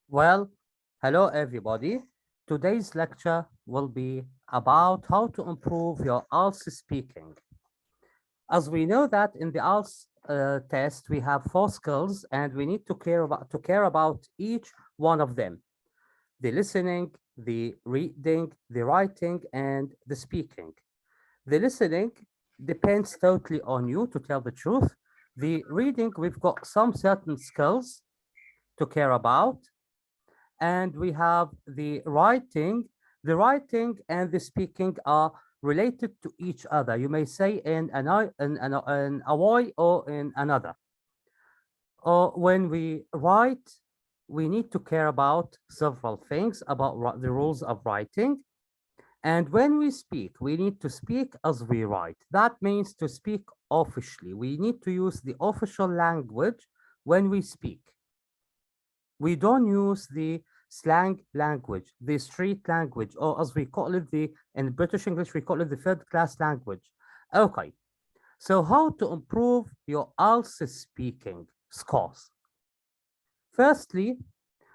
Well, hello everybody. Today's lecture will be about how to improve your IELTS speaking. As we know that in the IELTS test, we have four skills and we need to care about each one of them: the listening, the reading, the writing, and the speaking. The listening depends totally on you, to tell the truth. The reading, we've got some certain skills to care about, and we have the writing. The writing and the speaking are related to each other. You may say in a way or in another. Or when we write, we need to care about several things about the rules of writing. And when we speak, we need to speak as we write. That means to speak officially. We need to use the official language when we speak. We don't use the slang language, the street language, or as we call it, in British English, we call it the third class language. Okay, so how to improve your IELTS speaking scores? Firstly,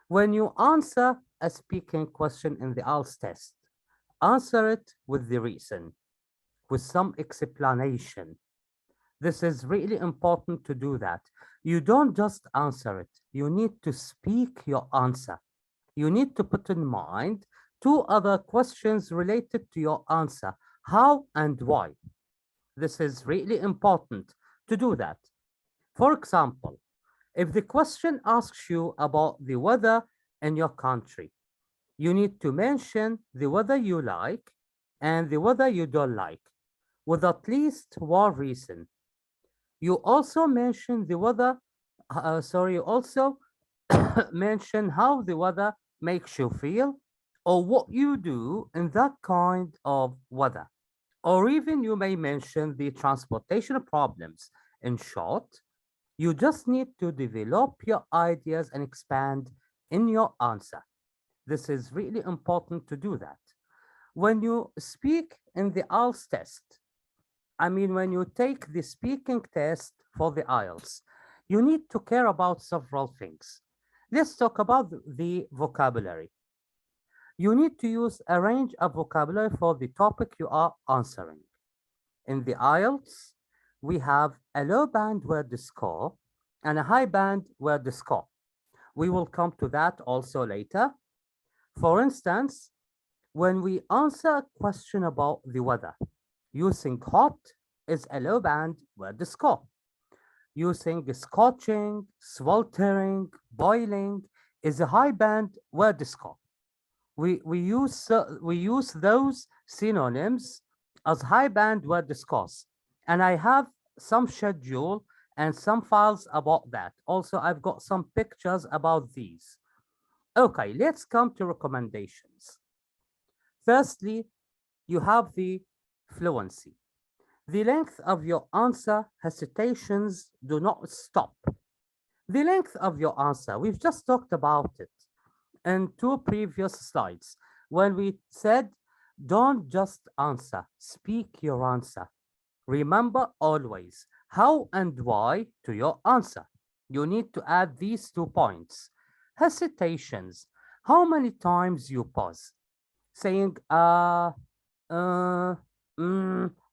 when you answer a speaking question in the IELTS test, answer it with the reason, with some explanation. This is really important to do that. You don't just answer it. You need to speak your answer. You need to put in mind two other questions related to your answer: how and why. This is really important to do that. For example, if the question asks you about the weather in your country, you need to mention the weather you like and the weather you don't like with at least one reason. You also mention the weather, you also mention how the weather makes you feel or what you do in that kind of weather. Or even you may mention the transportation problems. In short, you just need to develop your ideas and expand in your answer. This is really important to do that. When you speak in the IELTS test, when you take the speaking test for the IELTS, you need to care about several things. Let's talk about the vocabulary. You need to use a range of vocabulary for the topic you are answering. In the IELTS, we have a low band word score and a high band word score. We will come to that also later. For instance, when we answer a question about the weather, using hot is a low band word score. Using scorching, sweltering, boiling is a high band word score. We use those synonyms as high band word scores, and I have some schedule and some files about that. Also, I've got some pictures about these. Okay, let's come to recommendations. Firstly, you have the fluency. The length of your answer hesitations do not stop. The length of your answer, we've just talked about it in two previous slides when we said, don't just answer, speak your answer. Remember always how and why to your answer. You need to add these 2 points. Hesitations, how many times you pause, saying, uh,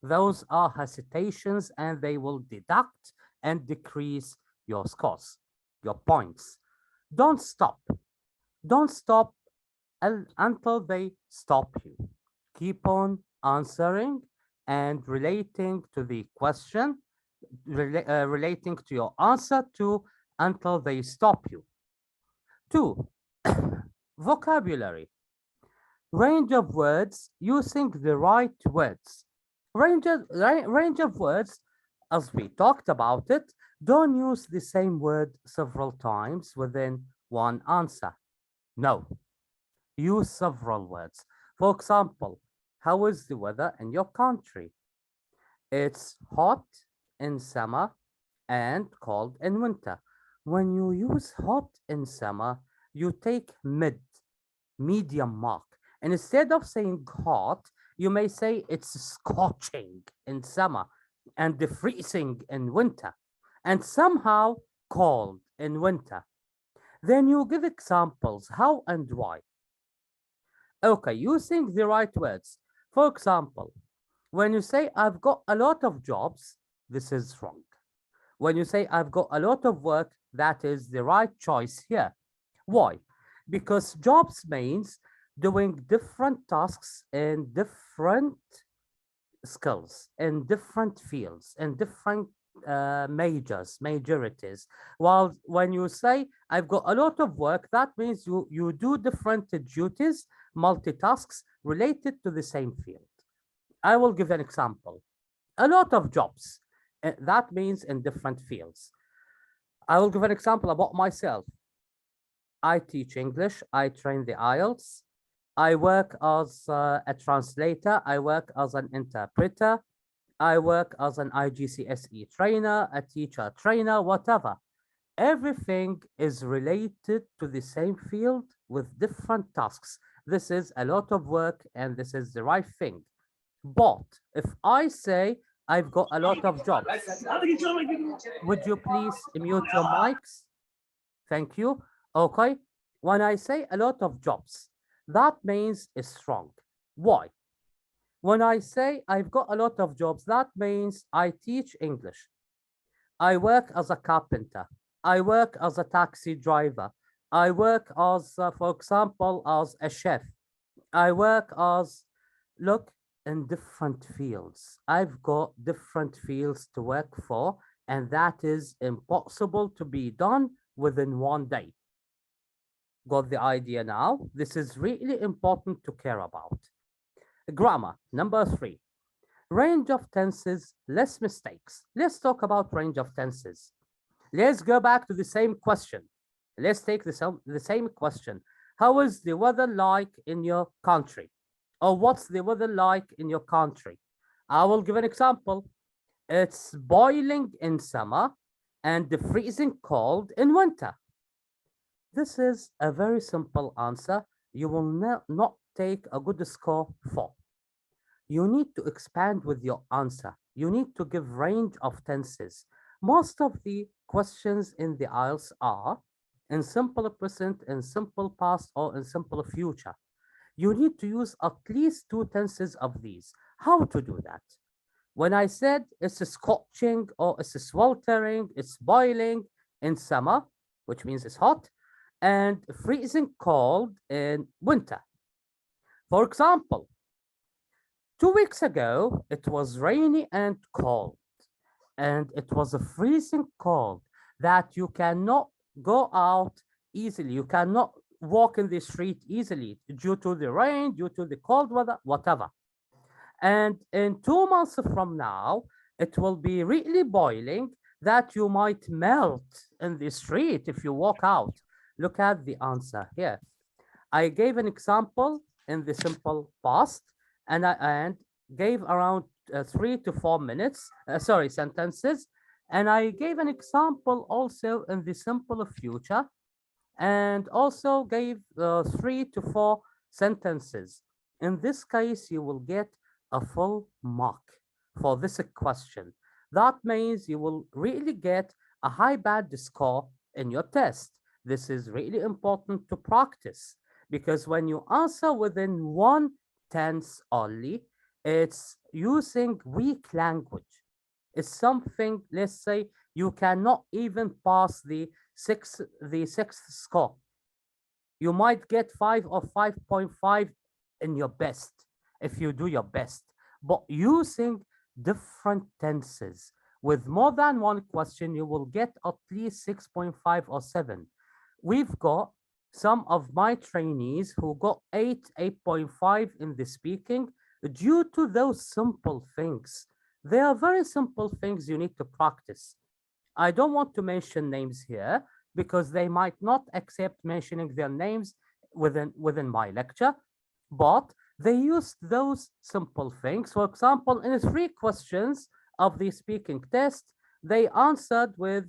those are hesitations and they will deduct and decrease your scores, your points. Don't stop. Don't stop until they stop you. Keep on answering and relating to the question, relating to your answer to until they stop you. Two, vocabulary. Range of words using the right words. Range of words, as we talked about it, don't use the same word several times within one answer. No, use several words. For example, how is the weather in your country? It's hot in summer and cold in winter. When you use hot in summer, you take medium mark. And instead of saying hot, you may say it's scorching in summer and freezing in winter and somehow cold in winter. Then you give examples, how and why. Okay, using the right words. For example, when you say, I've got a lot of jobs, this is wrong. When you say, I've got a lot of work, that is the right choice here. Why? Because jobs means doing different tasks in different skills, in different fields, in different majorities. While when you say, I've got a lot of work, that means you do different duties, multitasks related to the same field. I will give an example. A lot of jobs. That means in different fields. I will give an example about myself. I teach English. I train the IELTS. I work as a translator. I work as an interpreter. I work as an IGCSE trainer, a teacher trainer, whatever. Everything is related to the same field with different tasks. This is a lot of work and this is the right thing. But if I say I've got a lot of jobs, would you please mute your mics? Thank you. Okay. When I say a lot of jobs, that means it's wrong. Why? When I say I've got a lot of jobs, that means I teach English. I work as a carpenter. I work as a taxi driver. I work as, for example, as a chef. I work as, look, in different fields. I've got different fields to work for, and that is impossible to be done within one day. Got the idea now? This is really important to care about. Grammar, number 3. Range of tenses, less mistakes. Let's talk about range of tenses. Let's go back to the same question. Let's take the same question. How is the weather like in your country? Or what's the weather like in your country? I will give an example. It's boiling in summer and the freezing cold in winter. This is a very simple answer. You will not take a good score for. You need to expand with your answer. You need to give range of tenses. Most of the questions in the IELTS are in simple present, in simple past, or in simple future. You need to use at least 2 tenses of these. How to do that? When I said it's scorching or it's sweltering, it's boiling in summer, which means it's hot, and freezing cold in winter. For example, 2 weeks ago, it was rainy and cold, and it was a freezing cold that you cannot go out easily. You cannot walk in the street easily due to the rain, due to the cold weather, whatever. And in 2 months from now, it will be really boiling that you might melt in the street if you walk out. Look at the answer here. I gave an example in the simple past and gave around 3 to 4 minutes, sentences. And I gave an example also in the simple future and also gave 3 to 4 sentences. In this case, you will get a full mark for this question. That means you will really get a high band score in your test. This is really important to practice because when you answer within 1 tense only, it's using weak language. It's something, let's say, you cannot even pass the sixth score. You might get 5 or 5.5 in your best if you do your best. But using different tenses with more than one question, you will get at least 6.5 or 7. We've got some of my trainees who got 8.5 in the speaking due to those simple things. They are very simple things you need to practice. I don't want to mention names here because they might not accept mentioning their names within my lecture, but they used those simple things. For example, in 3 questions of the speaking test, they answered with,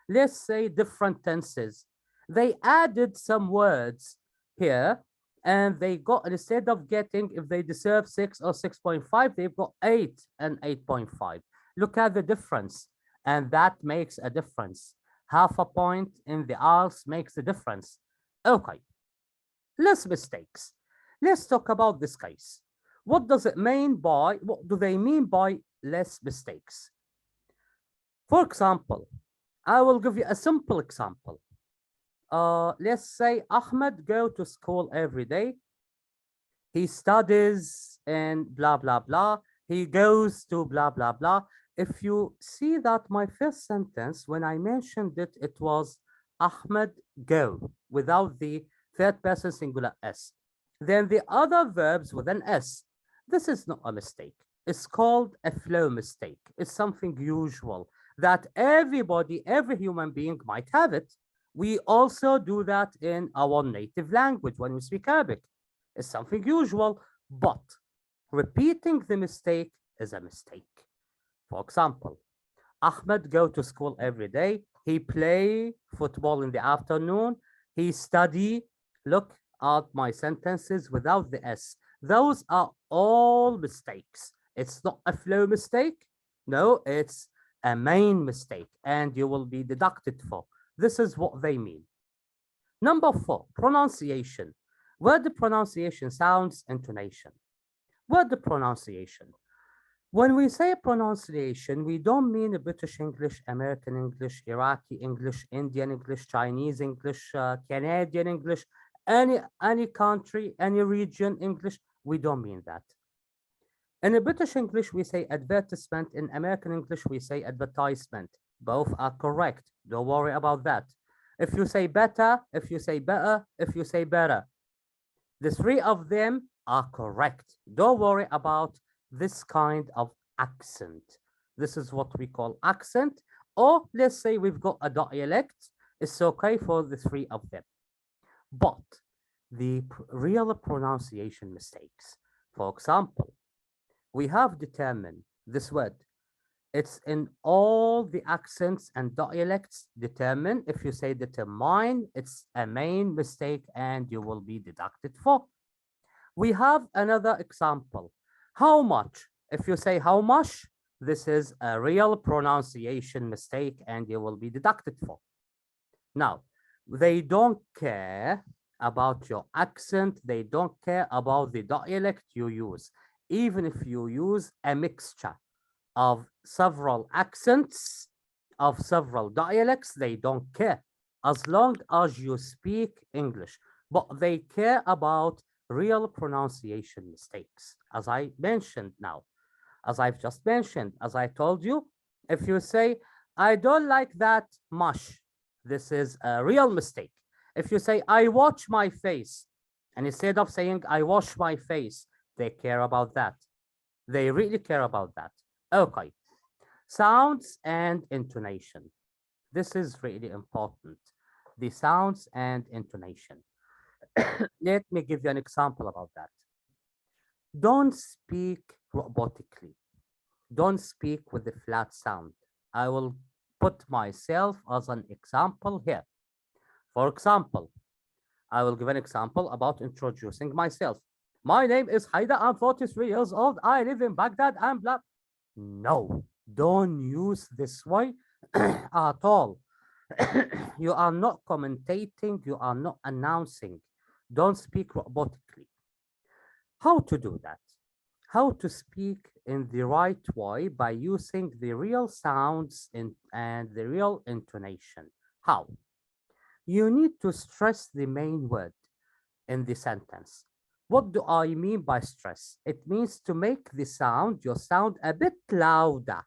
let's say, different tenses. They added some words here and they got, instead of getting, if they deserve 6 or 6.5, they've got 8 and 8.5. Look at the difference, and that makes a difference. Half a point in the IELTS makes a difference. Okay, less mistakes. Let's talk about this case. What do they mean by less mistakes? For example, I will give you a simple example. Let's say Ahmed go to school every day. He studies and blah, blah, blah. He goes to blah, blah, blah. If you see that my first sentence, when I mentioned it, it was Ahmed go without the third person singular S. Then the other verbs with an S. This is not a mistake. It's called a flow mistake. It's something usual that everybody, every human being might have it. We also do that in our native language when we speak Arabic. It's something usual, but repeating the mistake is a mistake. For example, Ahmed go to school every day. He play football in the afternoon. He study. Look at my sentences without the S. Those are all mistakes. It's not a flow mistake. No, it's a main mistake, and you will be deducted for. This is what they mean. Number 4, pronunciation. Word pronunciation, sounds, intonation. Word pronunciation. When we say pronunciation, we don't mean British English, American English, Iraqi English, Indian English, Chinese English, Canadian English, any country, any region English. We don't mean that. In British English, we say advertisement. In American English, we say advertisement. Both are correct. Don't worry about that. If you say better, if you say better, if you say better, the three of them are correct. Don't worry about this kind of accent. This is what we call accent. Or let's say we've got a dialect. It's okay for the three of them. But the real pronunciation mistakes, for example, we have determined this word. It's in all the accents and dialects. Determine. If you say determine, it's a main mistake and you will be deducted for. We have another example. How much? If you say how much, this is a real pronunciation mistake and you will be deducted for. Now, they don't care about your accent. They don't care about the dialect you use. Even if you use a mixture of several accents, of several dialects, they don't care as long as you speak English. But they care about real pronunciation mistakes, as I mentioned now, as I've just mentioned, as I told you. If you say, I don't like that mush, this is a real mistake. If you say, I wash my face, and instead of saying, I wash my face, they care about that. They really care about that. Okay. Sounds and intonation. This is really important. The sounds and intonation. Let me give you an example about that. Don't speak robotically. Don't speak with a flat sound. I will put myself as an example here. For example, I will give an example about introducing myself. My name is Haida. I'm 43 years old. I live in Baghdad. I'm blah. No, don't use this way at all. You are not commentating. You are not announcing. Don't speak robotically. How to do that? How to speak in the right way by using the real sounds and the real intonation. How? You need to stress the main word in the sentence. What do I mean by stress? It means to make the sound, your sound, a bit louder,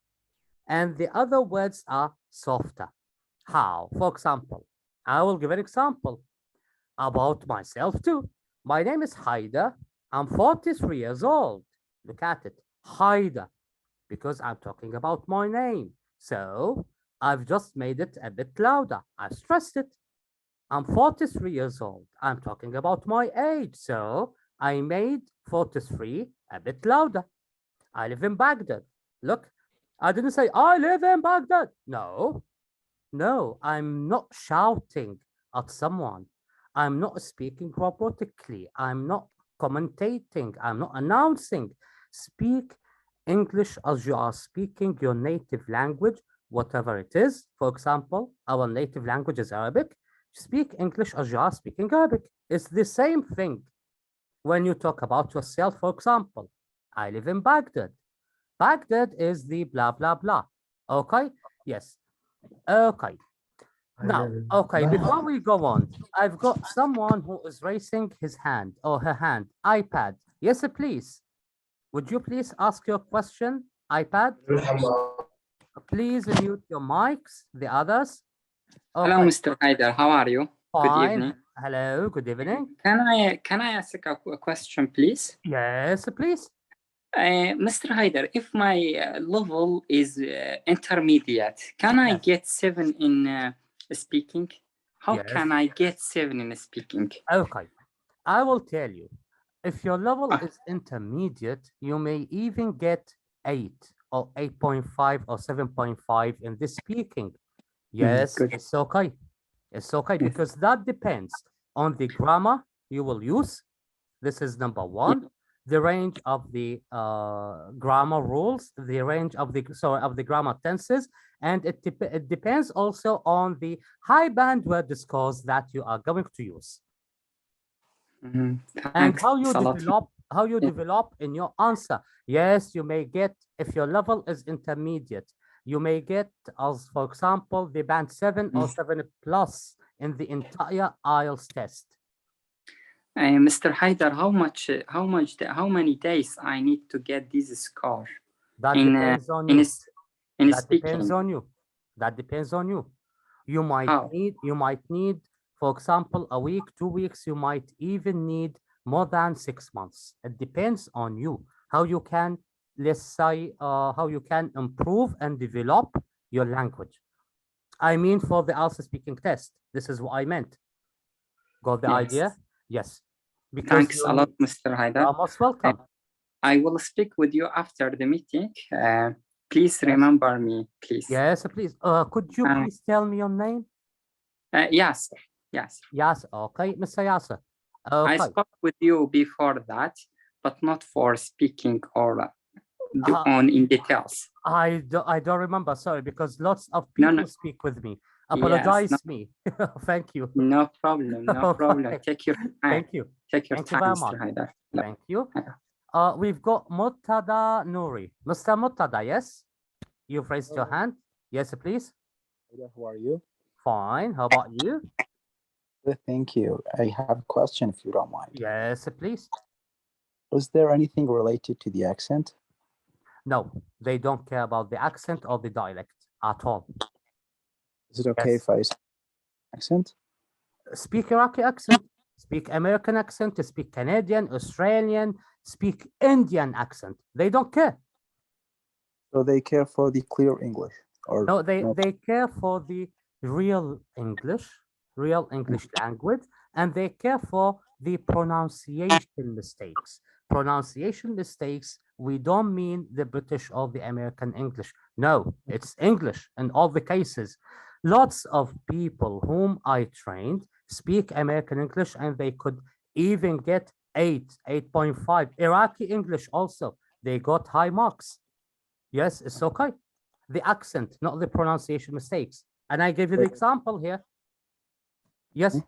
and the other words are softer. How? For example, I will give an example about myself too. My name is Haida. I'm 43 years old. Look at it, Haida, because I'm talking about my name. So I've just made it a bit louder. I've stressed it. I'm 43 years old. I'm talking about my age. So I made 43 a bit louder. I live in Baghdad. Look, I didn't say I live in Baghdad. No, no, I'm not shouting at someone. I'm not speaking robotically. I'm not commentating. I'm not announcing. Speak English as you are speaking your native language whatever it is. For example, our native language is Arabic. Speak English as you are speaking Arabic. It's the same thing when you talk about yourself. For example, I live in Baghdad. Baghdad is the blah, blah, blah. Okay? Yes. Okay. Now, okay, before we go on, I've got someone who is raising his hand or her hand. iPad. Yes, please. Would you please ask your question, iPad? Please mute your mics, the others. Hello, Okay, Mr. Haider. How are you? Good fine. evening. Hello, good evening. Can I ask a question, please? Yes, please. Mr. Haider, if my level is intermediate, can I Yes. get 7 in speaking? How Yes. can I get 7 in speaking? Okay, I will tell you. If your level Ah. is intermediate, you may even get 8 or 8.5 or 7.5 in the speaking. Yes, good. it's okay. It's okay because that depends on the grammar you will use. This is number one. The range of the grammar rules, the range of the grammar tenses, and it depends also on the high bandwidth discourse that you are going to use. And Thanks how you a lot. develop in your answer. Yes, you may get, if your level is intermediate, you may get, as for example, the band 7 or 7 plus in the entire IELTS test. Mr. Haider, how many days I need to get this score? That in, depends on you. In That speaking. depends on you. That depends on you. You might How? need, for example, a week, 2 weeks. You might even need more than 6 months. It depends on you. How you can, let's say, how you can improve and develop your language. I mean, for the IELTS speaking test. This is what I meant. Got the idea? Yes. Because thanks a lot, Mr. Haider. You're most welcome. I will speak with you after the meeting. Please remember me, please. Yes, please. Could you please tell me your name? Yes. Yes. Yes. Okay, Mr. Yasser. Okay. I spoke with you before that, but not for speaking or on in details. I don't remember. Sorry, because lots of people speak with me. Apologize me. Thank you. No problem. No problem. Take your time. Thank you. Take your Thank time, you very Mr. much. Haider. Thank you. We've got Murtada Nouri. Mr. Murtada, yes? You've raised your hand. Yes, please. How are you? Fine. How about you? Thank you. I have a question, if you don't mind. Yes, please. Was there anything related to the accent? No, they don't care about the accent or the dialect at all. Is it okay if I speak accent? Speak Iraqi accent, speak American accent, speak Canadian, Australian, speak Indian accent. They don't care. So they care for the clear English? Or no, they care for the real English language, and they care for the pronunciation mistakes. Pronunciation mistakes, we don't mean the British or the American English. No, it's English in all the cases. Lots of people whom I trained speak American English, and they could even get 8.5. Iraqi English also, they got high marks. Yes, it's okay. The accent, not the pronunciation mistakes. And I gave you the example here. Yes,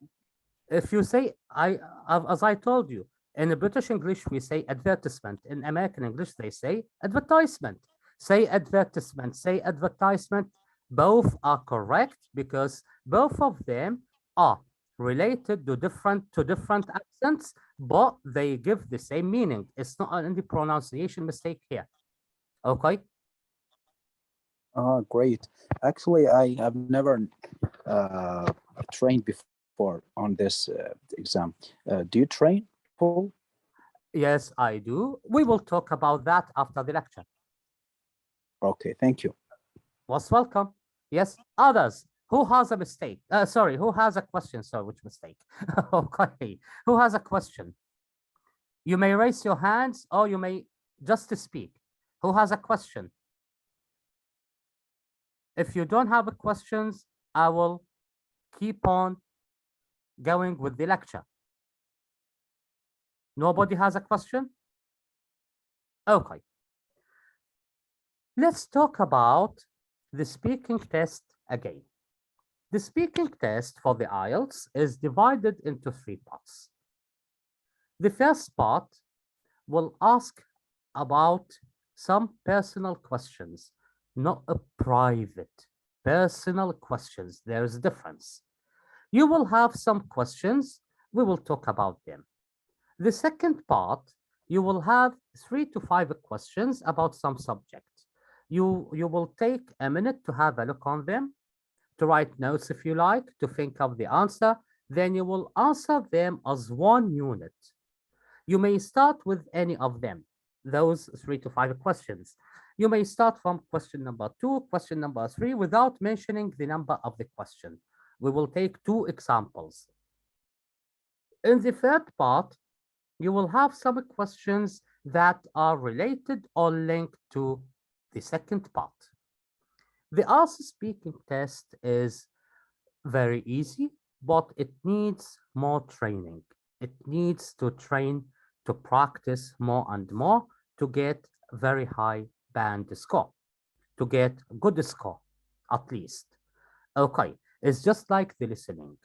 if you say, as I told you, in the British English, we say advertisement. In American English, they say advertisement. Say advertisement, say advertisement. Both are correct because both of them are related to different accents, but they give the same meaning. It's not any pronunciation mistake here. Okay. Great. Actually, I have never trained before on this exam. Do you train, Paul? Yes, I do. We will talk about that after the lecture. Okay, thank you. Most welcome. Yes, others. Who has a mistake? Sorry, who has a question? Sorry, which mistake? Okay, who has a question? You may raise your hands or you may just speak. Who has a question? If you don't have questions, I will keep on going with the lecture. Nobody has a question? Okay. Let's talk about the speaking test again. The speaking test for the IELTS is divided into three parts. The first part will ask about some personal questions, not a private, personal questions. There is a difference. You will have some questions. We will talk about them. The second part, you will have 3 to 5 questions about some subject. You will take a minute to have a look on them, to write notes if you like, to think of the answer. Then you will answer them as one unit. You may start with any of them, those 3 to 5 questions. You may start from question number 2, question number 3, without mentioning the number of the question. We will take 2 examples. In the third part, you will have some questions that are related or linked to the second part. The IELTS speaking test is very easy, but it needs more training. It needs to train, to practice more and more to get very high band score, to get good score, at least. Okay, it's just like the listening.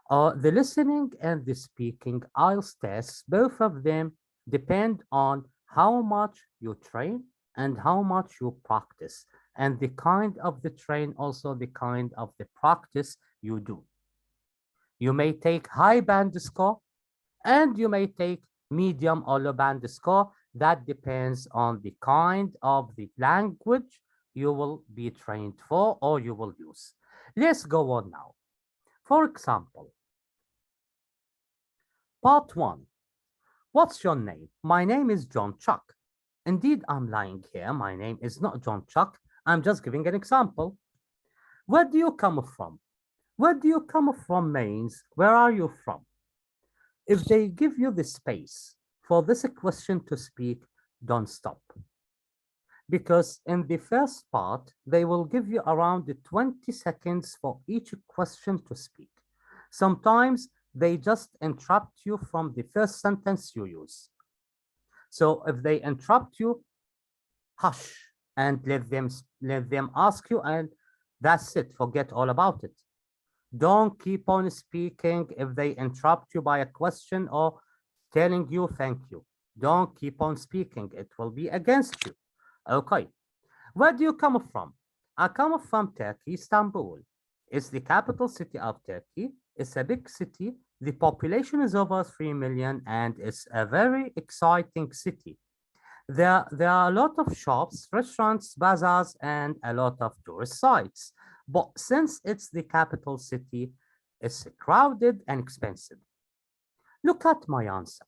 The listening and the speaking IELTS tests, both of them depend on how much you train and how much you practice, and the kind of the train, also the kind of the practice you do. You may take high band score and you may take medium or low band score. That depends on the kind of the language you will be trained for or you will use. Let's go on now. For example, part 1. What's your name? My name is John Chuck. Indeed, I'm lying here. My name is not John Chuck. I'm just giving an example. Where do you come from? Where do you come from means, where are you from? If they give you the space for this question to speak, don't stop. Because in the first part, they will give you around 20 seconds for each question to speak. Sometimes they just interrupt you from the first sentence you use. So if they interrupt you, hush and let them ask you, and that's it. Forget all about it. Don't keep on speaking if they interrupt you by a question or telling you thank you. Don't keep on speaking. It will be against you. Okay. Where do you come from? I come from Turkey, Istanbul. It's the capital city of Turkey. It's a big city. The population is over 3 million and it's a very exciting city. There are a lot of shops, restaurants, bazaars, and a lot of tourist sites. But since it's the capital city, it's crowded and expensive. Look at my answer.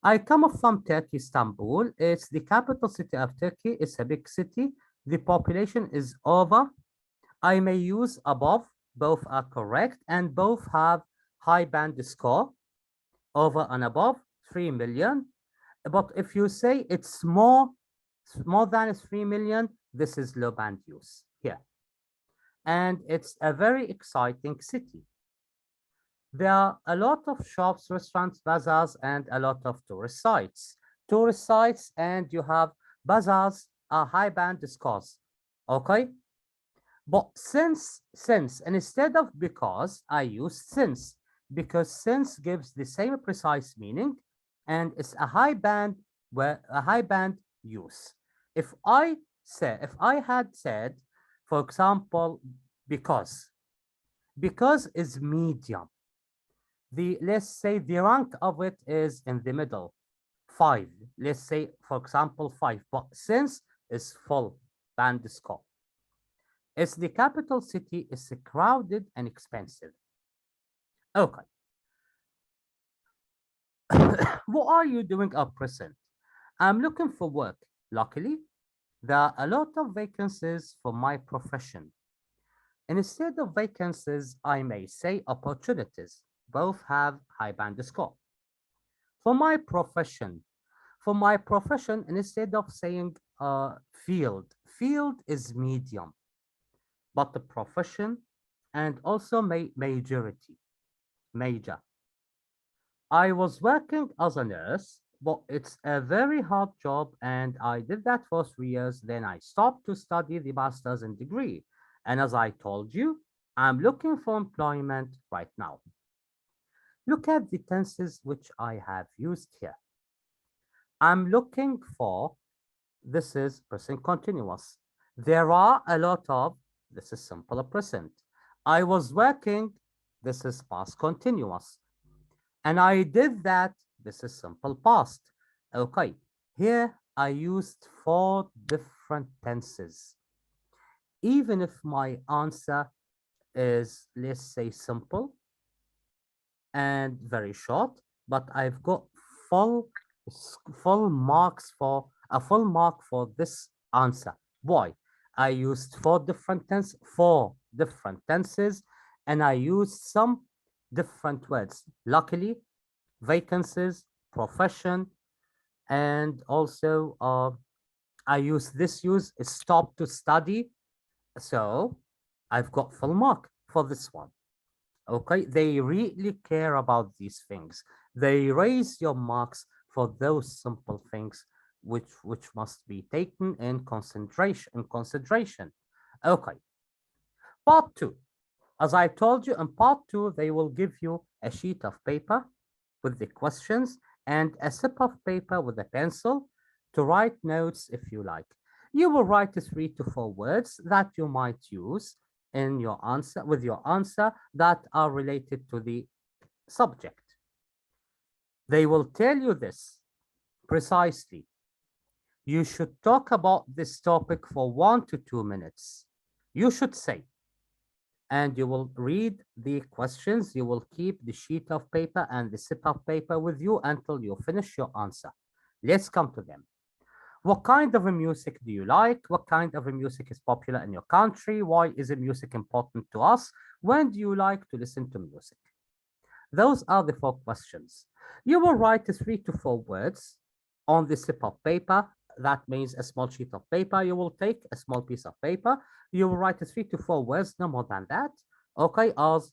I come from Turkey, Istanbul. It's the capital city of Turkey. It's a big city. The population is over. I may use above. Both are correct and both have high band score. Over and above, 3 million. But if you say it's more than 3 million, this is low band use here. And it's a very exciting city. There are a lot of shops, restaurants, bazaars, and a lot of tourist sites. Tourist sites and you have bazaars are high band scores, okay? But since, instead of because, I use since, because since gives the same precise meaning and it's a high band use. If I had said, for example, because is medium. Let's say the rank of it is in the middle, 5. Let's say, for example, 5. But since is full band score. It's the capital city, it's crowded and expensive. Okay. What are you doing at present? I'm looking for work. Luckily, there are a lot of vacancies for my profession. Instead of vacancies, I may say opportunities. Both have high band score. For my profession, instead of saying field is medium, but the profession and also major. I was working as a nurse but it's a very hard job, and I did that for 3 years. Then I stopped to study the master's and degree. And as I told you, I'm looking for employment right now. Look at the tenses which I have used here. I'm looking for, this is present continuous. There are a lot of, this is simple present. I was working, this is past continuous. And I did that, this is simple past. Okay, here I used 4 different tenses. Even if my answer is, let's say, simple and very short, but I've got full full marks for a full mark for this answer. Why? I used 4 different tenses, and I used some different words. Luckily, vacancies, profession, and also I use this use stop to study. So I've got full mark for this one. Okay, they really care about these things. They raise your marks for those simple things which must be taken in consideration. Okay, part two. As I told you, in part two, they will give you a sheet of paper with the questions and a slip of paper with a pencil to write notes if you like. You will write 3 to 4 words that you might use in your answer with your answer that are related to the subject. They will tell you this precisely. You should talk about this topic for 1 to 2 minutes. You should say, and you will read the questions. You will keep the sheet of paper and the slip of paper with you until you finish your answer. Let's come to them. What kind of a music do you like? What kind of a music is popular in your country? Why is music important to us? When do you like to listen to music? Those are the 4 questions. You will write 3 to 4 words on the slip of paper. That means a small sheet of paper. You will take a small piece of paper. You will write 3 to 4 words, no more than that, okay, as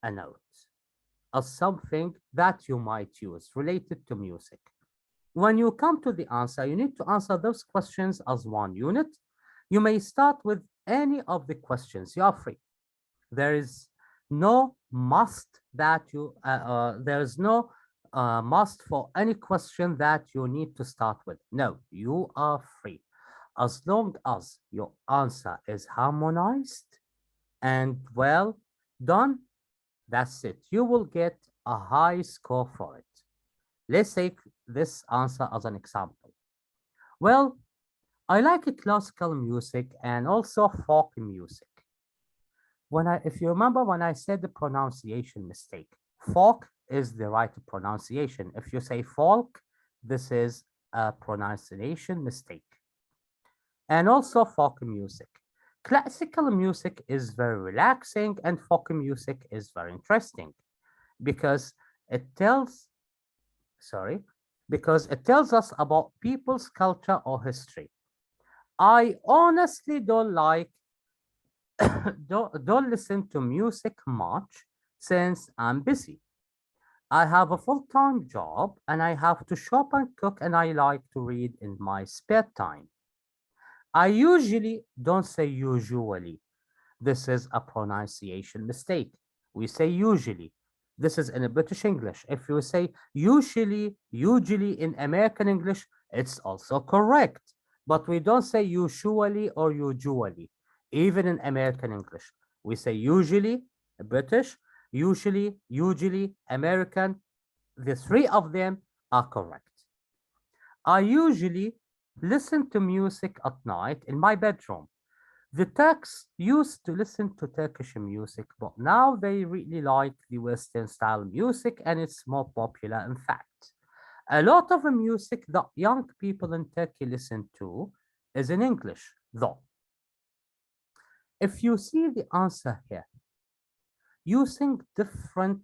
a note, as something that you might use related to music. When you come to the answer, you need to answer those questions as one unit. You may start with any of the questions. You are free. There is no must that you, there is no must for any question that you need to start with. No, you are free. As long as your answer is harmonized and well done, that's it. You will get a high score for it. Let's take this answer as an example. Well, I like classical music and also folk music. If you remember when I said the pronunciation mistake, folk is the right pronunciation. If you say folk, this is a pronunciation mistake. And also folk music. Classical music is very relaxing and folk music is very interesting because it tells, sorry, because it tells us about people's culture or history. I honestly don't like don't listen to music much since I'm busy. I have a full-time job and I have to shop and cook and I like to read in my spare time. I usually don't say usually. This is a pronunciation mistake. We say usually. This is in a British English. If you say usually in American English, it's also correct. But we don't say usually or usually, even in American English. We say usually, British, usually, American. The 3 of them are correct. I usually listen to music at night in my bedroom. The Turks used to listen to Turkish music, but now they really like the Western style music and it's more popular. In fact, a lot of the music that young people in Turkey listen to is in English, though. If you see the answer here, using different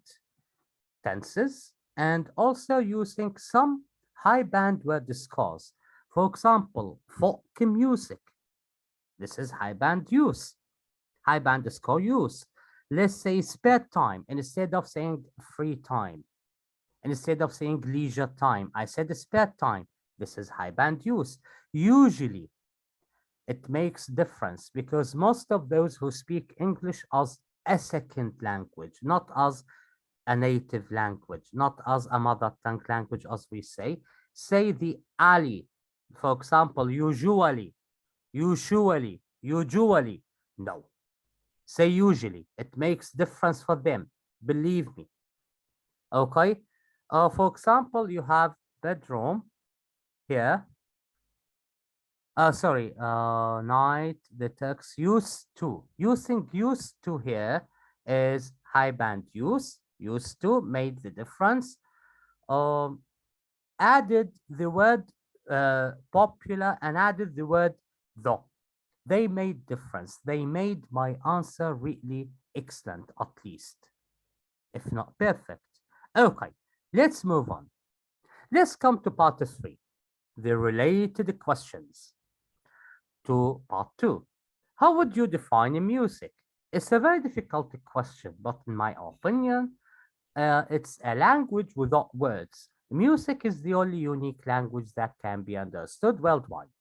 tenses and also using some high band word scores. For example, folk music. This is high band use, high band score use. Let's say spare time instead of saying free time. Instead of saying leisure time, I said spare time. This is high band use. Usually, it makes difference because most of those who speak English as a second language, not as a native language, not as a mother tongue language, as we say the ali. For example, usually. No, say usually. It makes difference for them. Believe me. Okay. For example, you have bedroom here. Sorry, night, the text used to. Using used to here is high band use. Used to made the difference. Um, Added the word popular and added the word though. They made difference. They made my answer really excellent, at least, if not perfect. Okay, let's move on. Let's come to part three, the related questions. To part two. How would you define a music? It's a very difficult question, but in my opinion, it's a language without words. Music is the only unique language that can be understood worldwide.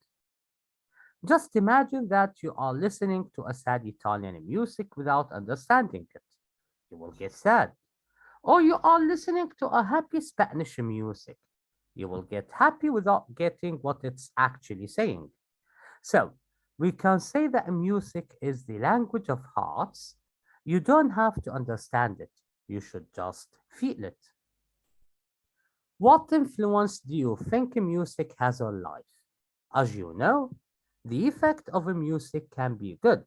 Just imagine that you are listening to a sad Italian music without understanding it. You will get sad. Or you are listening to a happy Spanish music. You will get happy without getting what it's actually saying. So, we can say that music is the language of hearts. You don't have to understand it. You should just feel it. What influence do you think music has on life? As you know, the effect of a music can be good.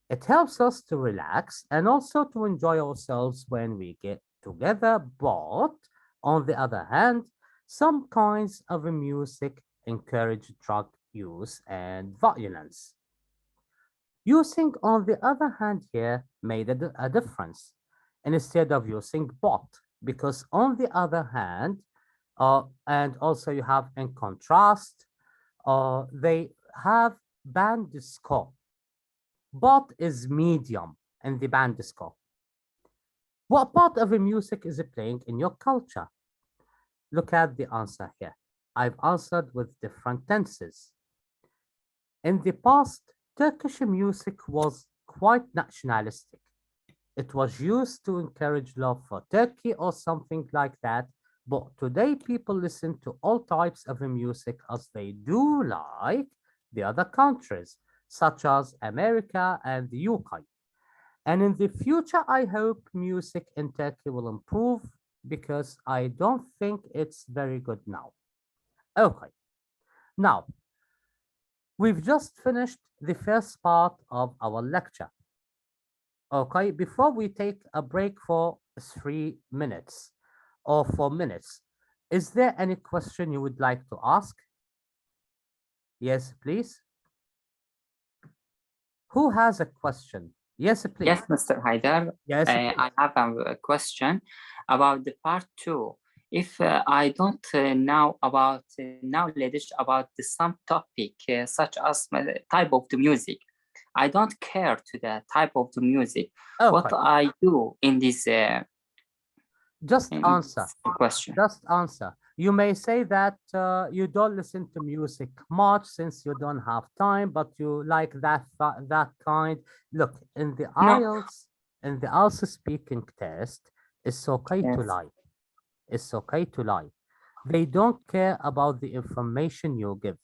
It helps us to relax and also to enjoy ourselves when we get together, but on the other hand, some kinds of music encourage drug use and violence. Using, on the other hand, here made a difference instead of using bot, because on the other hand, and also you have in contrast, they have band score. Bot is medium in the band score. What part of the music is it playing in your culture? Look at the answer here. I've answered with different tenses. In the past, Turkish music was quite nationalistic. It was used to encourage love for Turkey or something like that, but today people listen to all types of music as they do like the other countries, such as America and the UK. And in the future, I hope music in Turkey will improve because I don't think it's very good now. Okay, now we've just finished the first part of our lecture. Okay, before we take a break for 3 minutes or 4 minutes, is there any question you would like to ask? Yes, please. Who has a question? Yes, please. Yes, Mr. Haidar. Yes, I have a question about the part two. If I don't know about knowledge about some topic, such as the type of the music, I don't care to the type of the music. What okay. I do in this Just answer. question? Just answer. You may say that you don't listen to music much since you don't have time, but you like that kind. Look, in the No. IELTS speaking test, it's okay to Yes. lie. It's okay to lie. They don't care about the information you give.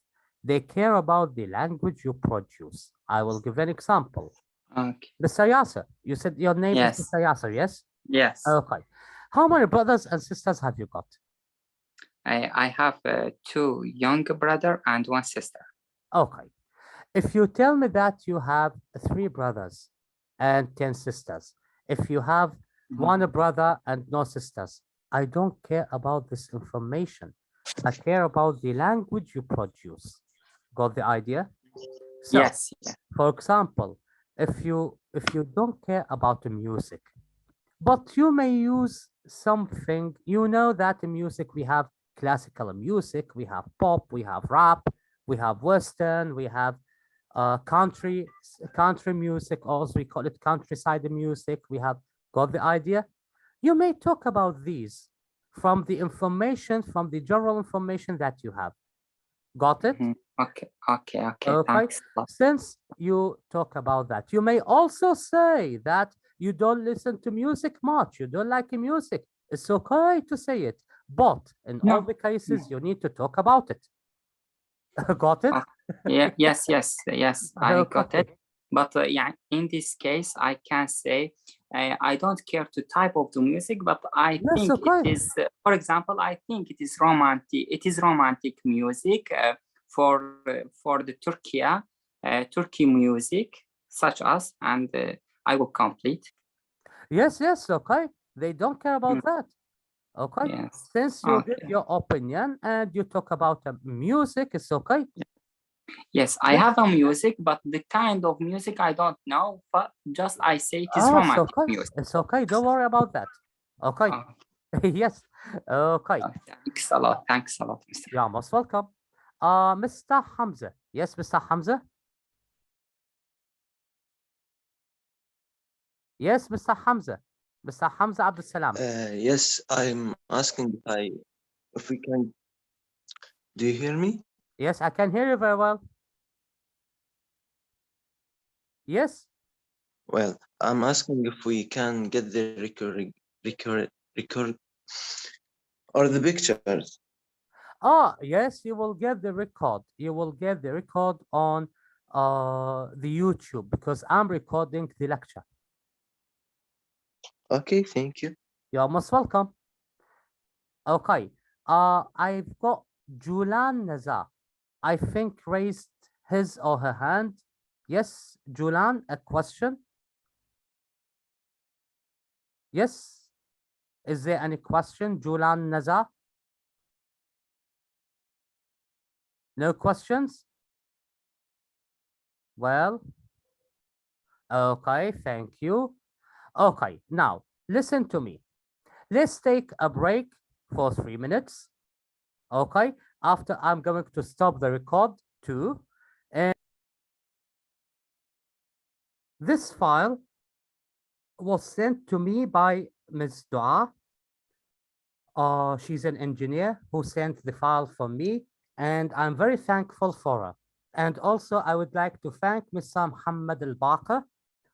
They care about the language you produce. I will give an example. Okay. Mr. Yasser, you said your name is Yes. Mr. Yasser, yes? Yes. Okay. How many brothers and sisters have you got? I have two younger brother and one sister. Okay. If you tell me that you have 3 brothers and 10 sisters, if you have one brother and no sisters, I don't care about this information. I care about the language you produce. Got the idea? So, Yes. Yeah. for example, if you don't care about the music, but you may use something, you know that in music we have classical music, we have pop, we have rap, we have western, we have country music, also we call it countryside music. We have got the idea. You may talk about these, from the information, from the general information that you have. Got it? Okay, Okay. thanks a lot. Since you talk about that, you may also say that you don't listen to music much, you don't like music. It's okay to say it, but in all No, the cases, you need to talk about it. Got it? yeah, yes, I got Okay. it. But yeah, in this case, I can say I don't care to type of the music, but I Yes, think it okay. is, for example, I think it is romantic. It is romantic music for the Turkey music, such as, and I will complete. Yes, okay. They don't care about that. Okay. Yes. Since you give Okay. your opinion and you talk about music, it's okay. Yes, I Yes. have a music, but the kind of music I don't know, but just I say it is Oh, it's romantic okay. music. It's okay. Don't worry about that. Okay. Uh, Yes. Okay. Thanks a lot. Thanks a lot, Mr. You're most welcome. Mr. Hamza. Yes, Mr. Hamza. Yes, Mr. Hamza. Mr. Hamza Abdul Salam. Yes, I'm asking if we can. Do you hear me? Yes, I can hear you very well. Yes. Well, I'm asking if we can get the record or the pictures. Ah, yes, you will get the record. You will get the record on the YouTube because I'm recording the lecture. Okay, thank you. You're most welcome. Okay. I've got Julan Naza. I think raised his or her hand. Yes, Julan, a question? Yes. Is there any question, Julan Naza? No questions? Well, okay, thank you. Okay, now listen to me. Let's take a break for 3 minutes. Okay, after I'm going to stop the record too. And this file was sent to me by Ms. Dua. She's an engineer who sent the file for me, and I'm very thankful for her. And also, I would like to thank Mr. Muhammad Al-Baqa,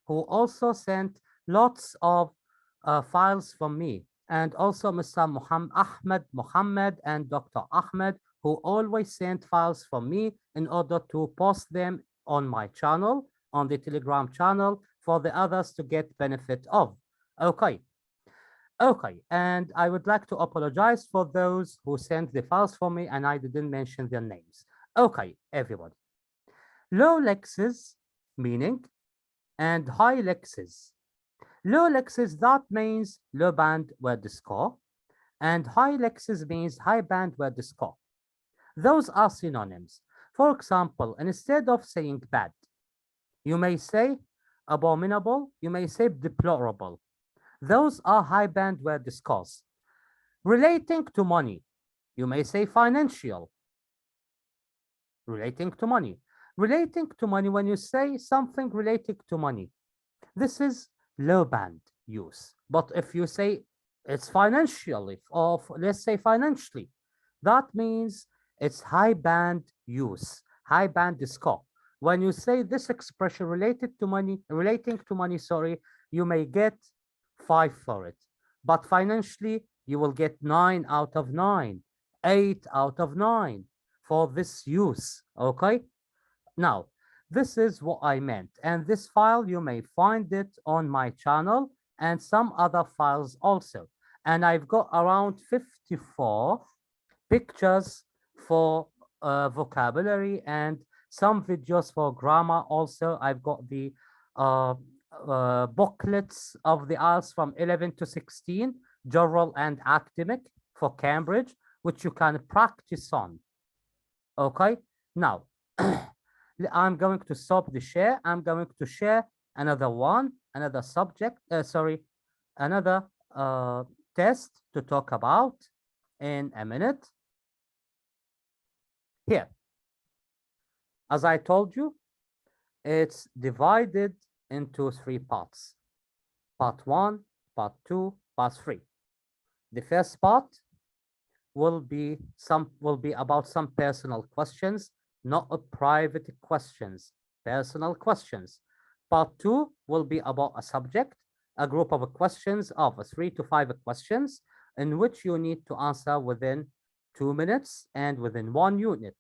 who also sent lots of files from me. And also Mr. Muhammad and Dr. Ahmed, who always sent files from me in order to post them on my channel, on the Telegram channel, for the others to get benefit of. Okay. Okay, and I would like to apologize for those who sent the files for me and I didn't mention their names. Okay, everybody. Low lexes, meaning, and high lexes. Low lexes, that means low band word score, and high lexes means high band word score. Those are synonyms. For example, instead of saying bad, you may say abominable, you may say deplorable. Those are high band word scores. Relating to money, you may say financial. Relating to money. Relating to money, when you say something relating to money, this is low band use. But if you say it's financially, or let's say financially, that means it's high band use, high band score. When you say this expression related to money, relating to money, sorry, you may get 5 for it. But financially, you will get 9 out of 9, 8 out of 9 for this use, okay? Now, this is what I meant. And this file, you may find it on my channel and some other files also. And I've got around 54 pictures for vocabulary and some videos for grammar also. I've got the booklets of the IELTS from 11 to 16, general and academic for Cambridge, which you can practice on. Okay, now I'm going to stop the share. I'm going to share another one, another subject, another test to talk about in a minute. Here, as I told you, it's divided into 3 parts. Part 1, part 2, part 3. The first part will be about some personal questions, not a private questions, personal questions. Part 2 will be about a subject, a group of questions of 3 to 5 questions in which you need to answer within 2 minutes and within 1 unit.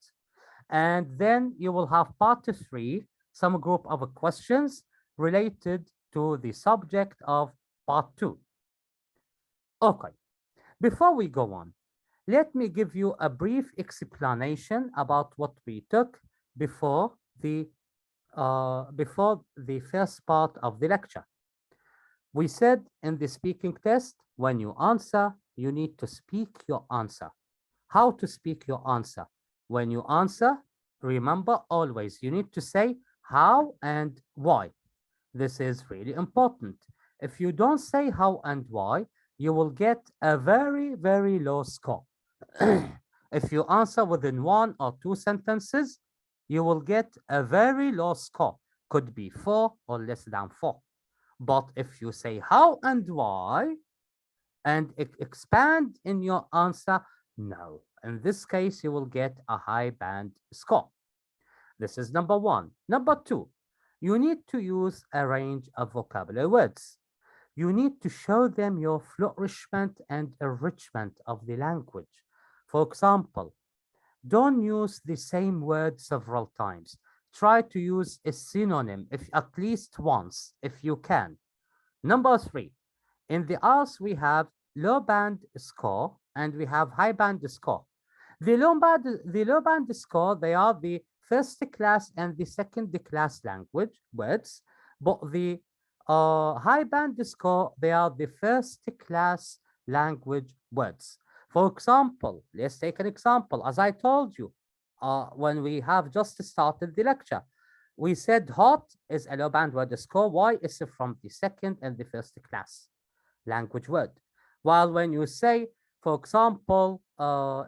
And then you will have part 3, some group of questions related to the subject of part 2. Okay, before we go on, let me give you a brief explanation about what we took before the first part of the lecture. We said in the speaking test, when you answer, you need to speak your answer. How to speak your answer? When you answer, remember always you need to say how and why. This is really important. If you don't say how and why, you will get a very, very low score. If you answer within 1 or 2 sentences, you will get a very low score. Could be 4 or less than 4. But if you say how and why and expand in your answer, no. In this case, you will get a high band score. This is number 1. Number 2, you need to use a range of vocabulary words. You need to show them your flourishment and enrichment of the language. For example, don't use the same word several times. Try to use a synonym if at least once, if you can. Number 3, in the IELTS we have low band score and we have high band score. The low band score, they are the first class and the second class language words, but the high band score, they are the first class language words. For example, let's take an example. As I told you, when we have just started the lecture, we said hot is a low band word score. Why? Is it from the second and the first class language word. While when you say, for example,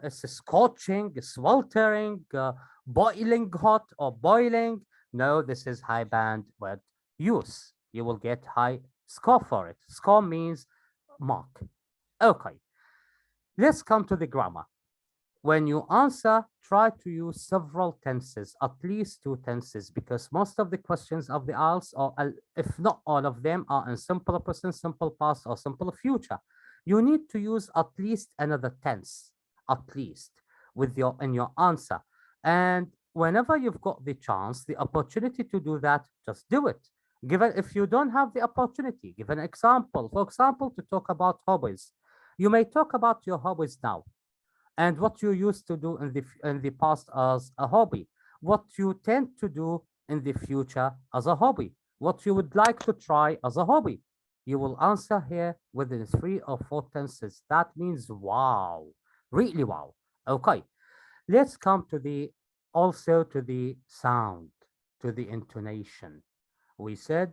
it's scorching, sweltering, boiling hot or boiling, no, this is high band word use. You will get high score for it. Score means mark. Okay, let's come to the grammar. When you answer, try to use several tenses, at least 2 tenses, because most of the questions of the IELTS, or if not all of them, are in simple present, simple past, or simple future. You need to use at least another tense, at least, in your answer. And whenever you've got the chance, the opportunity to do that, just do it. If you don't have the opportunity, give an example. For example, to talk about hobbies. You may talk about your hobbies now and what you used to do in the past as a hobby, what you tend to do in the future as a hobby, what you would like to try as a hobby. You will answer here within 3 or 4 tenses. That means wow, really wow. Okay, let's come to the sound, to the intonation. We said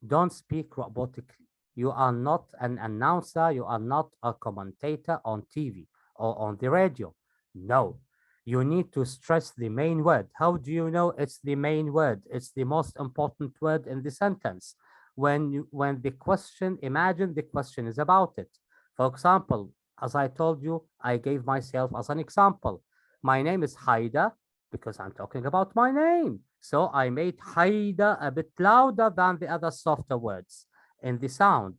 don't speak robotically. You are not an announcer, you are not a commentator on TV or on the radio. No, you need to stress the main word. How do you know it's the main word? It's the most important word in the sentence. When the question, imagine the question is about it. For example, as I told you, I gave myself as an example. My name is Haida because I'm talking about my name. So I made Haida a bit louder than the other softer words in the sound.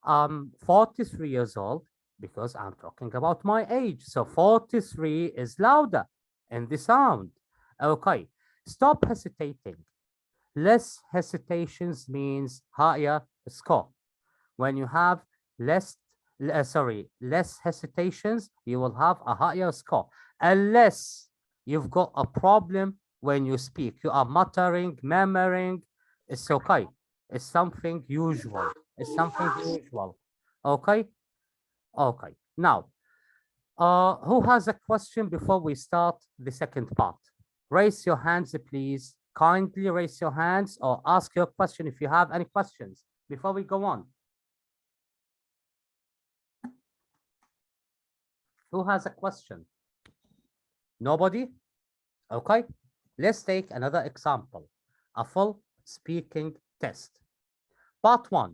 I'm 43 years old because I'm talking about my age. So 43 is louder in the sound. Okay, stop hesitating. Less hesitations means higher score. When you have less hesitations, you will have a higher score. Unless you've got a problem when you speak, you are muttering, murmuring, it's okay. It's something usual. It's something usual. Okay? Okay. Now, who has a question before we start the second part? Raise your hands, please. Kindly raise your hands or ask your question if you have any questions before we go on. Who has a question? Nobody? Okay. Let's take another example, a full speaking test. Part 1.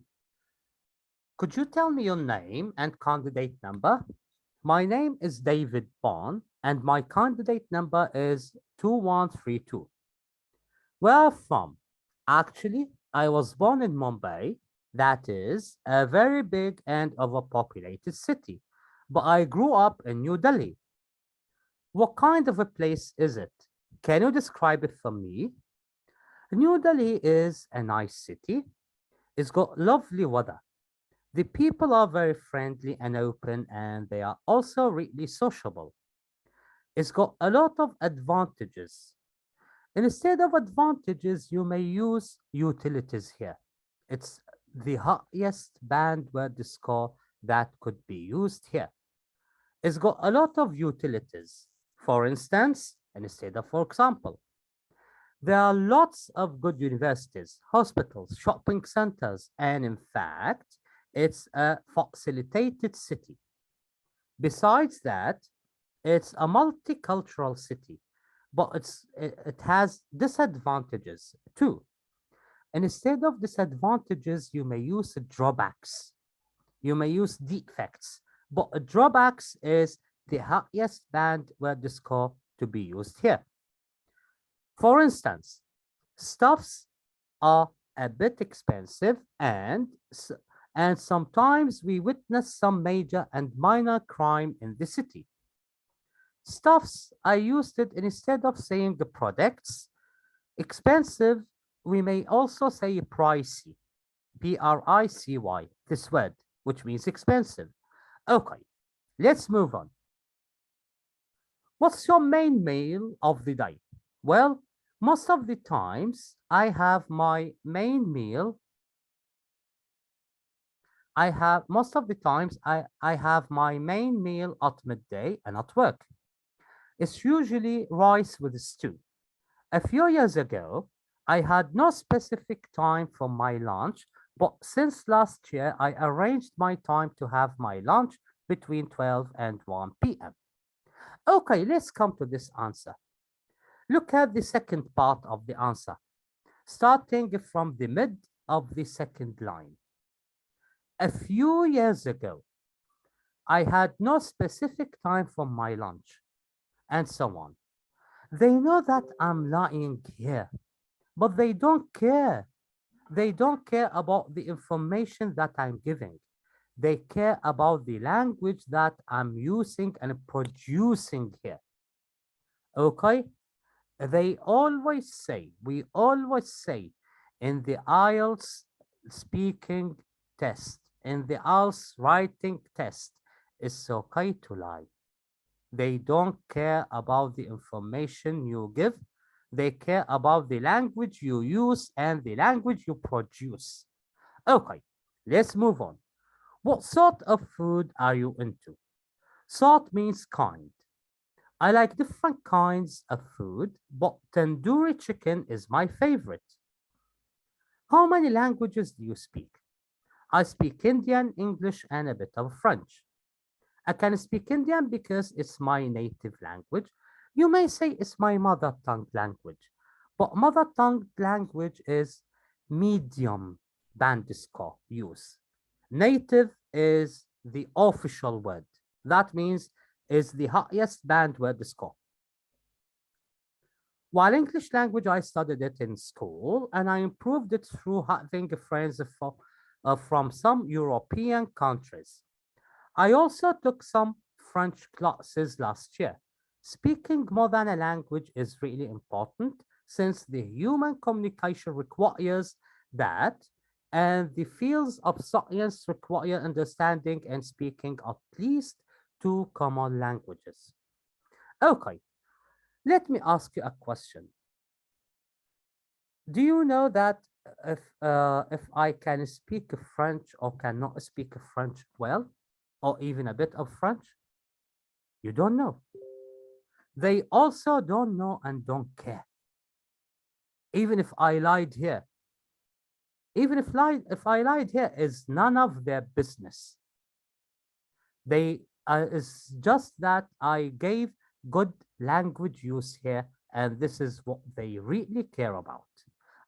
Could you tell me your name and candidate number? My name is David Bond, and my candidate number is 2132. Where from? Actually, I was born in Mumbai, that is a very big and overpopulated city, but I grew up in New Delhi. What kind of a place is it? Can you describe it for me? New Delhi is a nice city. It's got lovely weather. The people are very friendly and open, and they are also really sociable. It's got a lot of advantages. Instead of advantages, you may use utilities here. It's the highest bandwidth score that could be used here. It's got a lot of utilities. For instance, instead of for example, there are lots of good universities, hospitals, shopping centers, and in fact, it's a facilitated city. Besides that, it's a multicultural city, but it has disadvantages too. And instead of disadvantages, you may use drawbacks. You may use defects, but a drawbacks is the highest band where the score to be used here. For instance, stuffs are a bit expensive and sometimes we witness some major and minor crime in the city. Stuffs, I used it instead of saying the products. Expensive, we may also say pricey, Pricy, this word, which means expensive. Okay, let's move on. What's your main meal of the day? Well, most of the times I have my main meal. Most of the times I have my main meal at midday and at work. It's usually rice with stew. A few years ago, I had no specific time for my lunch, but since last year, I arranged my time to have my lunch between 12 and 1 p.m. Okay, let's come to this answer. Look at the second part of the answer, starting from the mid of the second line. A few years ago, I had no specific time for my lunch, and so on. They know that I'm lying here, but they don't care. They don't care about the information that I'm giving. They care about the language that I'm using and producing here. Okay? We always say in the IELTS speaking test, in the IELTS writing test, it's okay to lie. They don't care about the information you give. They care about the language you use and the language you produce. Okay, let's move on. What sort of food are you into? Sort means kind. I like different kinds of food, but tandoori chicken is my favorite. How many languages do you speak? I speak Indian, English, and a bit of French. I can speak Indian because it's my native language. You may say it's my mother tongue language, but mother tongue language is medium band score use. Native is the official word. That means is the highest band word score. While English language, I studied it in school and I improved it through having friends from some European countries. I also took some French classes last year. Speaking more than a language is really important since the human communication requires that, and the fields of science require understanding and speaking at least two common languages. Okay, let me ask you a question. Do you know that if I can speak French or cannot speak French well, or even a bit of French? You don't know. They also don't know and don't care. Even if I lied here, if I lied here is none of their business. They it's just that I gave good language use here, and this is what they really care about.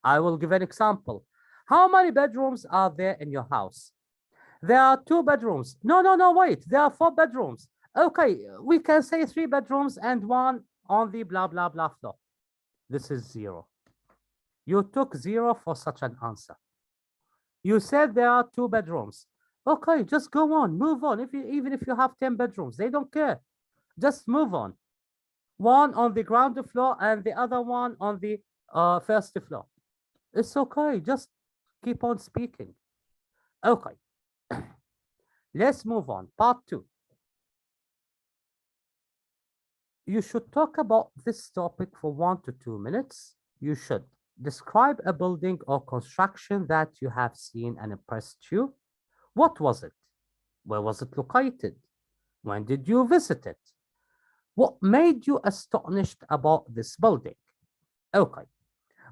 I will give an example. How many bedrooms are there in your house? There are 2 bedrooms. No, wait. There are 4 bedrooms. Okay, we can say 3 bedrooms and 1 on the blah, blah, blah floor. This is 0. You took 0 for such an answer. You said there are 2 bedrooms. Okay, just go on, move on. Even if you have 10 bedrooms, they don't care. Just move on. 1 on the ground floor and the other one on the first floor. It's okay, just keep on speaking. Okay, let's move on. Part 2. You should talk about this topic for 1 to 2 minutes. You should describe a building or construction that you have seen and impressed you. What was it? Where was it located? When did you visit it? What made you astonished about this building? Okay,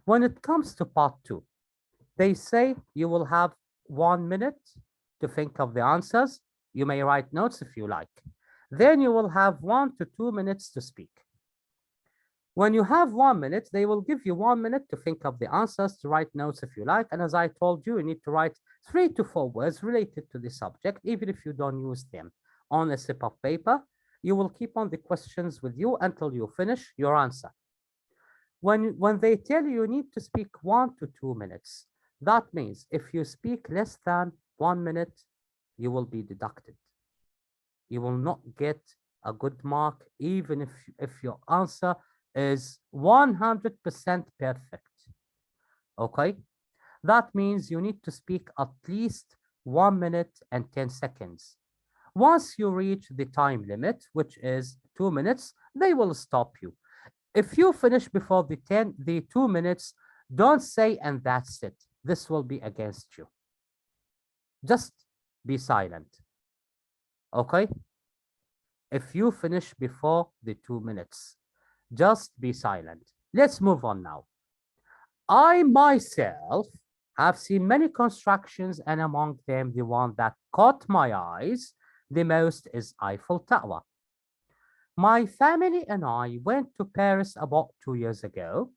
when it comes to part 2, they say you will have 1 minute to think of the answers. You may write notes if you like. Then you will have 1 to 2 minutes to speak. When you have 1 minute, they will give you 1 minute to think of the answers, to write notes if you like. And as I told you, you need to write 3 to 4 words related to the subject, even if you don't use them on a slip of paper. You will keep on the questions with you until you finish your answer. When they tell you you need to speak 1 to 2 minutes, that means if you speak less than 1 minute, you will be deducted. You will not get a good mark, even if your answer is 100% perfect. Okay? That means you need to speak at least 1 minute and 10 seconds. Once you reach the time limit, which is 2 minutes, they will stop you. If you finish before the 2 minutes, don't say and that's it. This will be against you. Just be silent. Okay? If you finish before the 2 minutes, just be silent. Let's move on now. I myself have seen many constructions, and among them, the one that caught my eyes the most is Eiffel Tower. My family and I went to Paris about 2 years ago,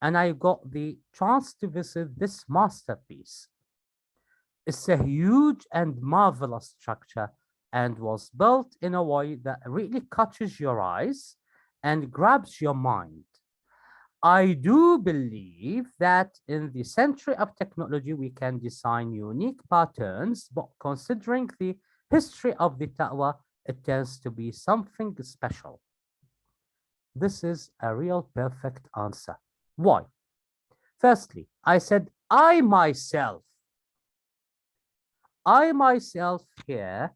and I got the chance to visit this masterpiece. It's a huge and marvelous structure and was built in a way that really catches your eyes and grabs your mind. I do believe that in the century of technology, we can design unique patterns, but considering the history of the tower, it tends to be something special. This is a real perfect answer. Why? Firstly, I said I myself here.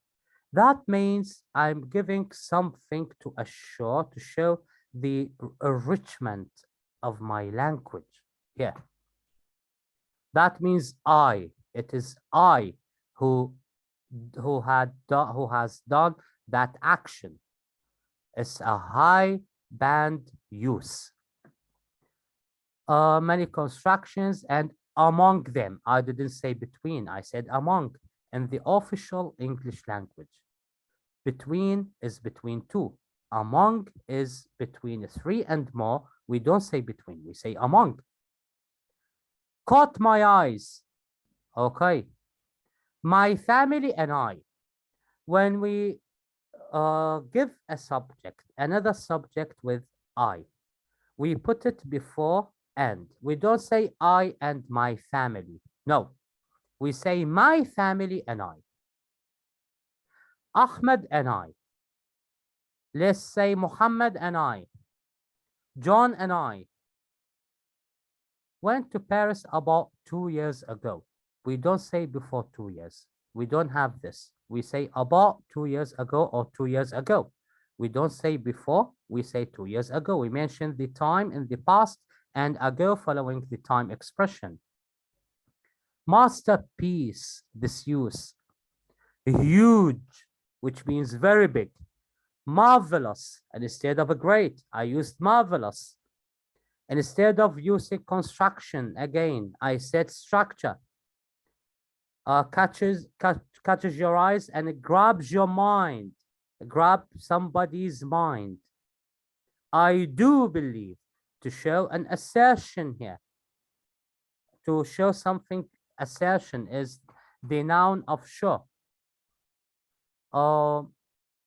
That means I'm giving something to show the enrichment of my language here. That means it is I who has done that action. It's a high band use. Many constructions, and among them, I didn't say between, I said among. In the official English language, between is between 2. Among is between 3 and more. We don't say between, we say among. Caught my eyes. Okay. My family and I, when we give a subject, another subject with I, we put it before and. We don't say I and my family. No, we say my family and I. Ahmed and I. Let's say Muhammad and I. John and I went to Paris about 2 years ago. We don't say before 2 years. We don't have this. We say about 2 years ago or 2 years ago. We don't say before, we say 2 years ago. We mention the time in the past and ago following the time expression. Masterpiece, disuse. Huge, which means very big. Marvelous, and instead of a great, I used marvelous. And instead of using construction, again, I said structure. Catches your eyes and it grabs your mind. Grab somebody's mind. I do believe, to show an assertion here. To show something, assertion is the noun of sure.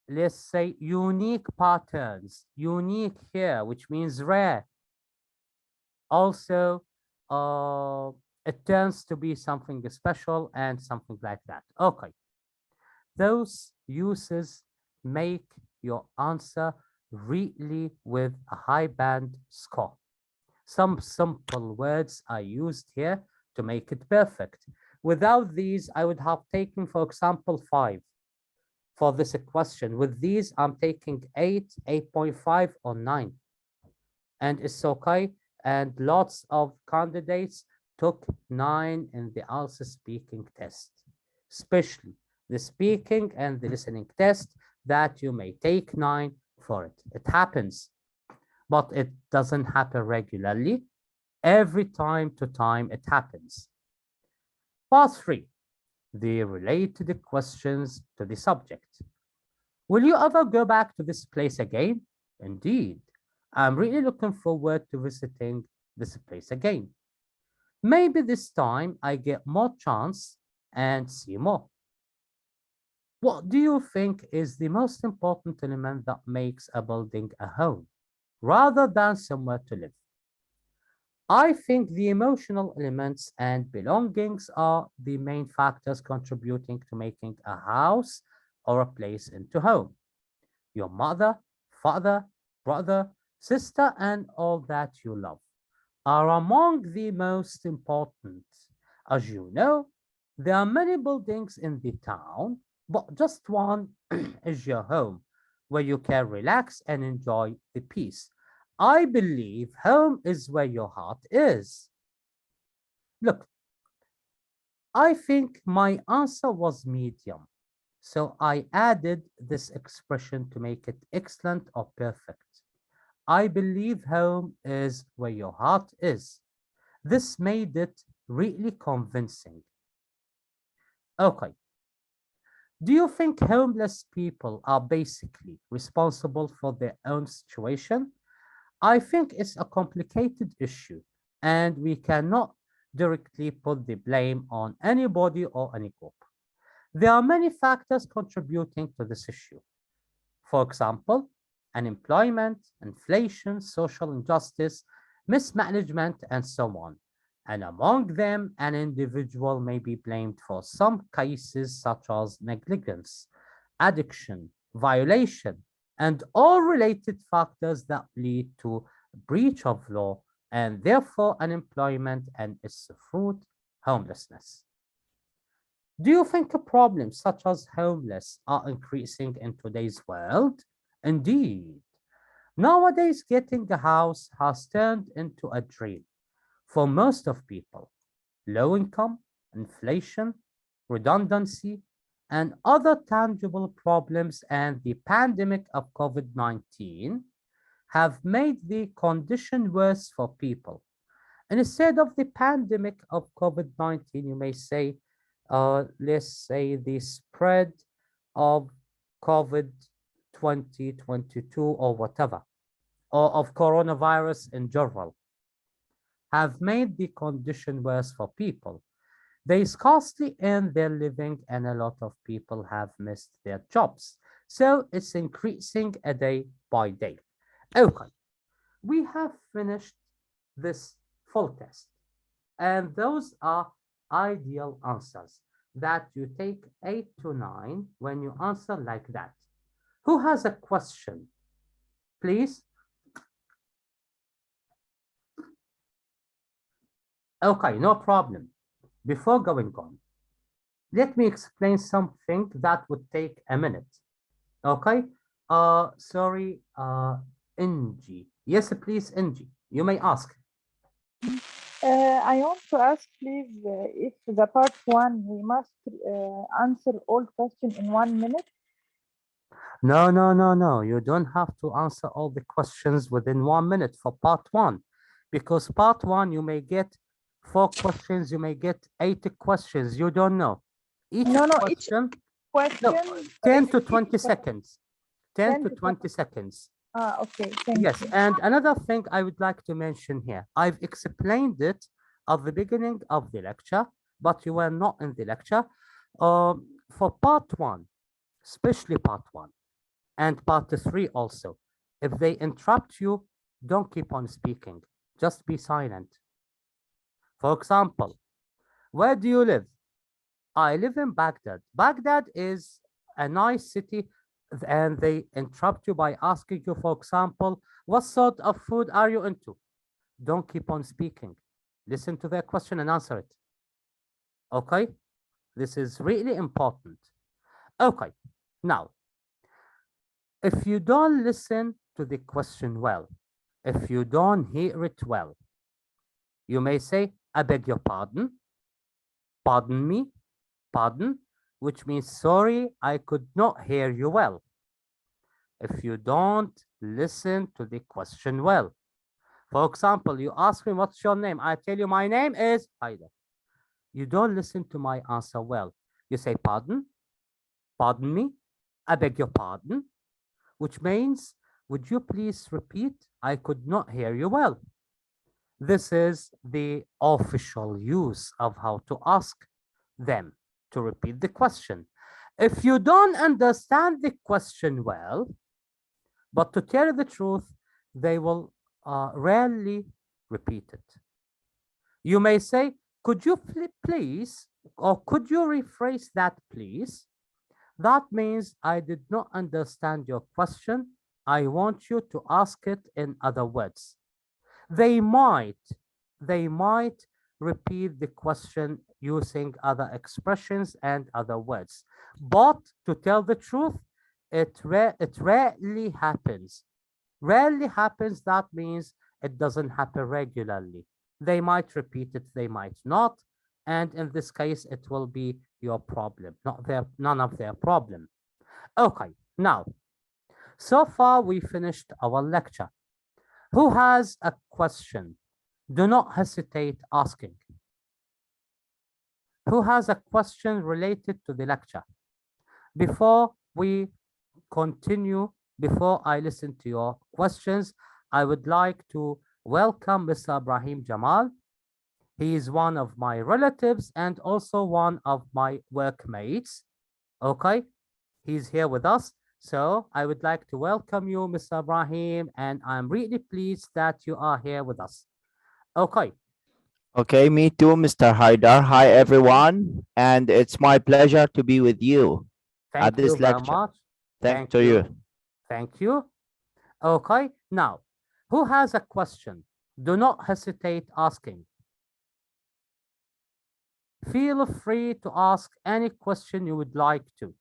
let's say, unique patterns. Unique here, which means rare. Also, uh, it turns to be something special and something like that. Okay, those uses make your answer really with a high band score. Some simple words are used here to make it perfect. Without these, I would have taken, for example, 5 for this question. With these, I'm taking 8, 8.5, or 9. And it's okay. And lots of candidates took 9 in the IELTS speaking test, especially the speaking and the listening test that you may take 9 for it. It happens, but it doesn't happen regularly. Every time to time it happens. Part 3, the related questions to the subject. Will you ever go back to this place again? Indeed, I'm really looking forward to visiting this place again. Maybe this time I get more chance and see more. What do you think is the most important element that makes a building a home, rather than somewhere to live? I think the emotional elements and belongings are the main factors contributing to making a house or a place into home. Your mother, father, brother, sister, and all that you love are among the most important. As you know, there are many buildings in the town, but just one is your home, where you can relax and enjoy the peace. I believe home is where your heart is. Look, I think my answer was medium, so I added this expression to make it excellent or perfect. I believe home is where your heart is. This made it really convincing. Okay, do you think homeless people are basically responsible for their own situation? I think it's a complicated issue, and we cannot directly put the blame on anybody or any group. There are many factors contributing to this issue. For example, unemployment, inflation, social injustice, mismanagement, and so on. And among them, an individual may be blamed for some cases such as negligence, addiction, violation, and all related factors that lead to breach of law and therefore unemployment and its fruit, homelessness. Do you think problems such as homeless are increasing in today's world? Indeed. Nowadays, getting a house has turned into a dream for most of people. Low income, inflation, redundancy, and other tangible problems and the pandemic of COVID-19 have made the condition worse for people. And instead of the pandemic of COVID-19, you may say, let's say the spread of COVID 2022 or whatever, or of coronavirus in general, have made the condition worse for people. They scarcely earn their living, and a lot of people have missed their jobs. So it's increasing a day by day. Okay, we have finished this full test, and those are ideal answers that you take 8 to 9 when you answer like that. Who has a question? Please. Okay, no problem. Before going on, let me explain something that would take a minute. Okay? Sorry, Ng. Yes, please, Ng. You may ask. I want to ask, please, if the part one, we must answer all questions in 1 minute. No, no, no, no. You don't have to answer all the questions within 1 minute for part one, because part one, you may get 4 questions, you may get 80 questions. You don't know. Each No, no, each question, question. no, 10 to each 20 question. seconds. 10 10 to to 20 seconds. Okay, thank Yes, you. and another thing I would like to mention here, I've explained it at the beginning of the lecture, but you were not in the lecture. For part one, especially part one, And part 3 also. If they interrupt you, don't keep on speaking. Just be silent. For example, where do you live? I live in Baghdad. Baghdad is a nice city, and they interrupt you by asking you, for example, what sort of food are you into? Don't keep on speaking. Listen to their question and answer it. Okay? This is really important. Okay. Now, if you don't listen to the question well, if you don't hear it well, you may say, I beg your pardon, pardon me, pardon, which means sorry, I could not hear you well. If you don't listen to the question well. For example, you ask me, what's your name? I tell you, my name is Haida. You don't listen to my answer well. You say, pardon, pardon me, I beg your pardon, which means, would you please repeat? I could not hear you well. This is the official use of how to ask them to repeat the question. If you don't understand the question well, but to tell you the truth, they will rarely repeat it. You may say, could you please, or could you rephrase that please? That means I did not understand your question. I want you to ask it in other words. They might repeat the question using other expressions and other words. But to tell the truth, it rarely happens. Rarely happens, that means it doesn't happen regularly. They might repeat it, they might not. And in this case, it will be your problem, none of their problem. Okay, now, so far we finished our lecture. Who has a question? Do not hesitate asking. Who has a question related to the lecture? Before we continue, before I listen to your questions, I would like to welcome Mr. Ibrahim Jamal. He is one of my relatives and also one of my workmates. Okay, he's here with us. So I would like to welcome you, Mr. Ibrahim, and I'm really pleased that you are here with us. Okay. Okay, me too, Mr. Haidar. Hi, everyone. And it's my pleasure to be with you Thank at this you very lecture. much. Thanks to you. Thank you. Okay, now, who has a question? Do not hesitate asking. Feel free to ask any question you would like to.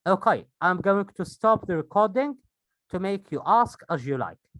Okay, I'm going to stop the recording to make you ask as you like.